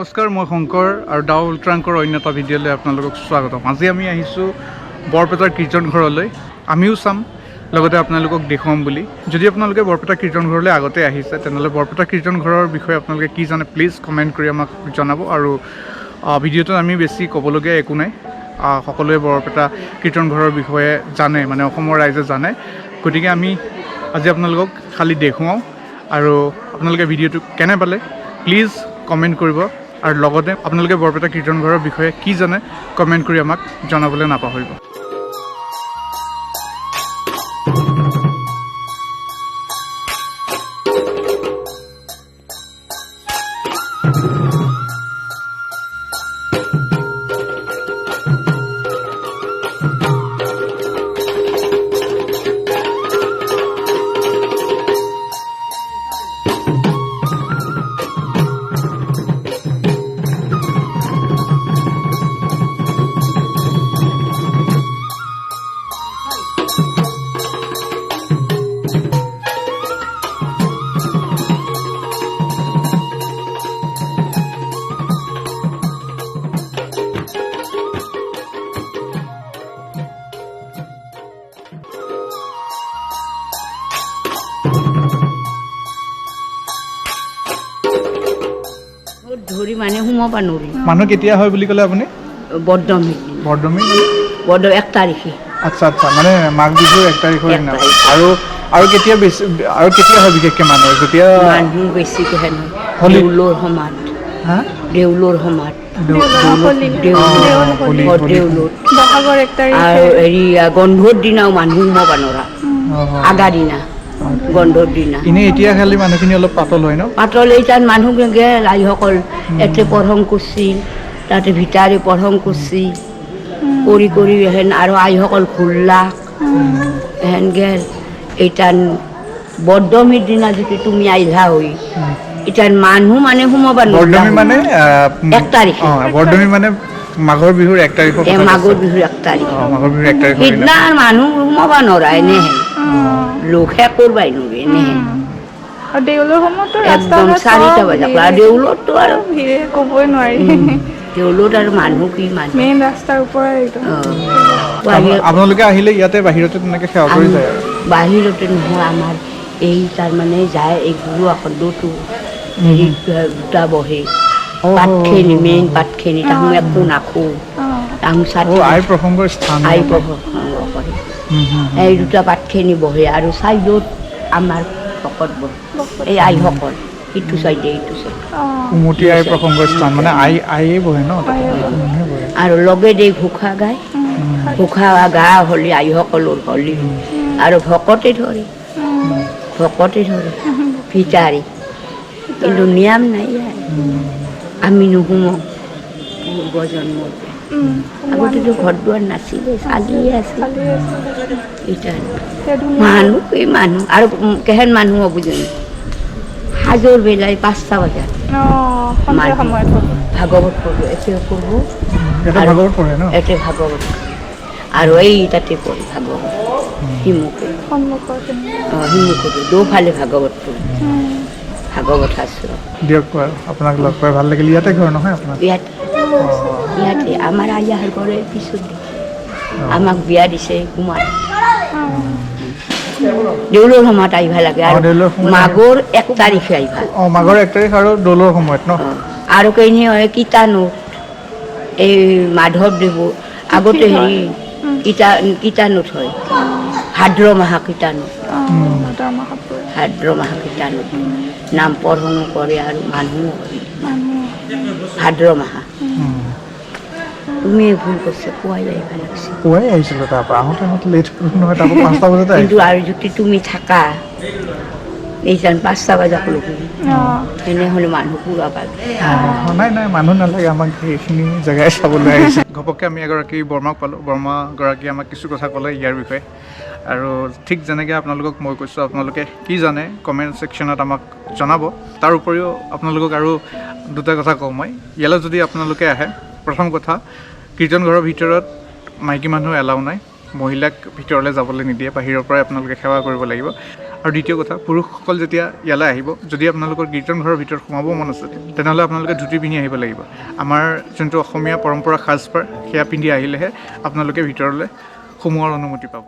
নমস্কাৰ মই শংকৰ আৰু ডাউ উল্ট্ৰাংকৰ অন্য এটা ভিডিঅ'লৈ আপোনালোকক স্বাগতম। আজি আমি আহিছোঁ বৰপেটাৰ কীৰ্তন ঘৰলৈ। আমিও চাম লগতে আপোনালোকক দেখুৱাম বুলি। যদি আপোনালোকে বৰপেটা কীৰ্তন ঘৰলৈ আগতে আহিছে তেনেহ'লে বৰপেটা কীৰ্তন ঘৰৰ বিষয়ে আপোনালোকে কি জানে প্লিজ কমেণ্ট কৰি আমাক জনাব। আৰু ভিডিঅ'টোত আমি বেছি ক'বলগীয়া একো নাই, সকলোৱে বৰপেটা কীৰ্তন ঘৰৰ বিষয়ে জানে, মানে অসমৰ ৰাইজে জানে। গতিকে আমি আজি আপোনালোকক খালি দেখুৱাওঁ আৰু আপোনালোকে ভিডিঅ'টো কেনে পালে প্লিজ কমেণ্ট কৰিব আৰু লগতে আপোনালোকে বৰপেটা কীৰ্তন ঘৰৰ বিষয়ে কি জানে কমেণ্ট কৰি আমাক জনাবলৈ নাপাহৰিব। ধৰি মানে সোমাব নোৱাৰি। মানুহ কেতিয়া হয় বুলি ক'লে আপুনি? বৰদমি 1 তাৰিখে। আচ্ছা আচ্ছা, মানে মাঘ বিহুৰ 1 তাৰিখৰ দিনা। আৰু কেতিয়া বেছি আৰু কেতিয়া হয় বিশেষকৈ মানুহ? যেতিয়া মানুহ বেছিকৈ হয় দেউলৰ সমাজ। হা? দেউলৰ সমাজ আৰু হেৰি গন্ধৰ দিনাও মানুহ সোমাব নোৱাৰা। আগা দিনা গন্ধৰ দিনা। এনেই এতিয়া খালি মানুহখিনি অলপ পাতল হয় ন? পাতল এই তাত মানুহ গেল আইসকল এতে পঢ়ং কৰিছিল, তাতে ভিতাৰে পঢ়ং কৰিছিল কৰি হেন আৰু আইসকল ঘূৰলা হেন গেল। এইটান বৰদমিৰ দিনা যদি তুমি আহিলা হৈ ইটান মানুহ মানে সোমাব নোৱাৰা। মানে 1 তাৰিখে। বৰদমি মানে মাঘৰ বিহুৰ 1 তাৰিখৰ কথা। মাঘৰ বিহুৰ 1 তাৰিখ। মাঘৰ বিহুৰ 1 তাৰিখৰ সিদিনা মানুহ সোমাব নোৱাৰা এনেহেন লোকহে কৰবাই নোৱাৰে এনেহেন। দেউলৰ সময়তো একদম 4টা বজাত দেউলততো আৰু ক'বই নোৱাৰি। দেউলত আৰু মানুহ কি মানুহ মেইন ৰাস্তাৰ ওপৰত একদম। আপোনালোকে আহিলে ইয়াতে বাহিৰতে তেনেকৈ সেৱা কৰি যায়? বাহিৰতে নহয়, আমাৰ এই তাৰমানে যায় এই গুৰু আসনটো হেৰি দুটা বহে পাতখিনি, মেইন পাতখিনি তাহোঁ একো নাখো তাহোঁ আই প্ৰসংগৰ স্থান আই প্ৰসংগ কৰে। এই দুটা পাতখিনি বহে আৰু চাইডত আমাৰ ভকত বহে, এই আইসকল ইটো চাইডে এইটো চাইডে উমতি আই প্ৰসংগৰ স্থান, মানে আইয়ে বহে ন? আৰু লগে দেই ঘোষা গায়, ঘোষা গা হ'লে আইসকলৰ হ'লে আৰু ভকতে ধৰে ভিতাৰী, কিন্তু নিয়ম নাই। আমি নুসুমো পূৰ্বজন্মৰ আগতেতো ঘৰ দুৱাৰ নাছিলে, চালিয়ে আছিল। এতিয়া মানুহ এই মানুহ আৰু কেহেন মানুহ হ'ব জানো? সাজৰ বেলাই 5টা বজাত ভাগৱত পঢ়ো, এতে পঢ়ো এতে ভাগৱত আৰু এই তাতে পঢ়ি ভাগৱত সিমুখতে দুফালে ভাগৱত পঢ়ো, ভাগৱত শাস্ত্ৰ। দিয়ক বাৰু, আপোনাক লগ পাই ভাল লাগিল। ইয়াতে ঘৰ নহয় আপোনাৰ? ইয়াতে আমাৰ আইয়াৰ ঘৰে পিছত আমাক বিয়া দিছে কুমাৰ। দেউলৰ সময়ত আহিব লাগে আৰু মাঘৰ 1 তাৰিখে আহিবা। মাঘৰ 1 তাৰিখ আৰু দৌলৰ সময়ত ন? আৰু কেইনি হয় কীৰ্তনত এই মাধৱদেৱ আগতে হেৰি কীৰ্তনত হয়, ভাদ্ৰ মাহ কীৰ্তনত নাম পঢ়ন কৰে আৰু মানুহ ভাদ্ৰ মাহ। তুমি ভুল কৰিছে, পুৱাই আহিব লাগিছে। পুৱাই আহিছিলোঁ, তাৰপৰা আহোঁতে লেট নহয়, তাৰপৰা 5টা বজাতে কিন্তু আৰু যদি তুমি থাকা এইজন 5টা বজাত লগি তেনেহ'লে মানুহ পুৰা পাবি। নাই মানুহ নালাগে, আমাক সেইখিনি জেগাই চাবলৈ আহিছে। ঘপককৈ আমি এগৰাকী বৰ্মাক পালোঁ। বৰ্মাগৰাকীয়ে আমাক কিছু কথা ক'লে ইয়াৰ বিষয়ে, আৰু ঠিক যেনেকৈ আপোনালোকক মই কৈছোঁ, আপোনালোকে কি জানে কমেণ্ট ছেকশ্যনত আমাক জনাব। তাৰ উপৰিও আপোনালোকক আৰু 2টা কথা কওঁ মই। ইয়ালৈ যদি আপোনালোকে আহে, প্ৰথম কথা, কীৰ্তন ঘৰৰ ভিতৰত মাইকী মানুহ এলাও নাই। মহিলাক ভিতৰলৈ যাবলৈ নিদিয়ে বাহিৰৰ পৰাই আপোনালোকে সেৱা কৰিব লাগিব আৰু দ্বিতীয় কথা পুৰুষসকল যেতিয়া ইয়ালৈ আহিব যদি আপোনালোকৰ কীৰ্তন ঘৰৰ ভিতৰত সোমাব মন আছে তেনেহ'লে আপোনালোকে ধুতি পিন্ধি আহিব লাগিব আমাৰ যোনটো অসমীয়া পৰম্পৰা সাজপাৰ সেয়া পিন্ধি আহিলেহে আপোনালোকে ভিতৰলৈ সোমোৱাৰ অনুমতি পাব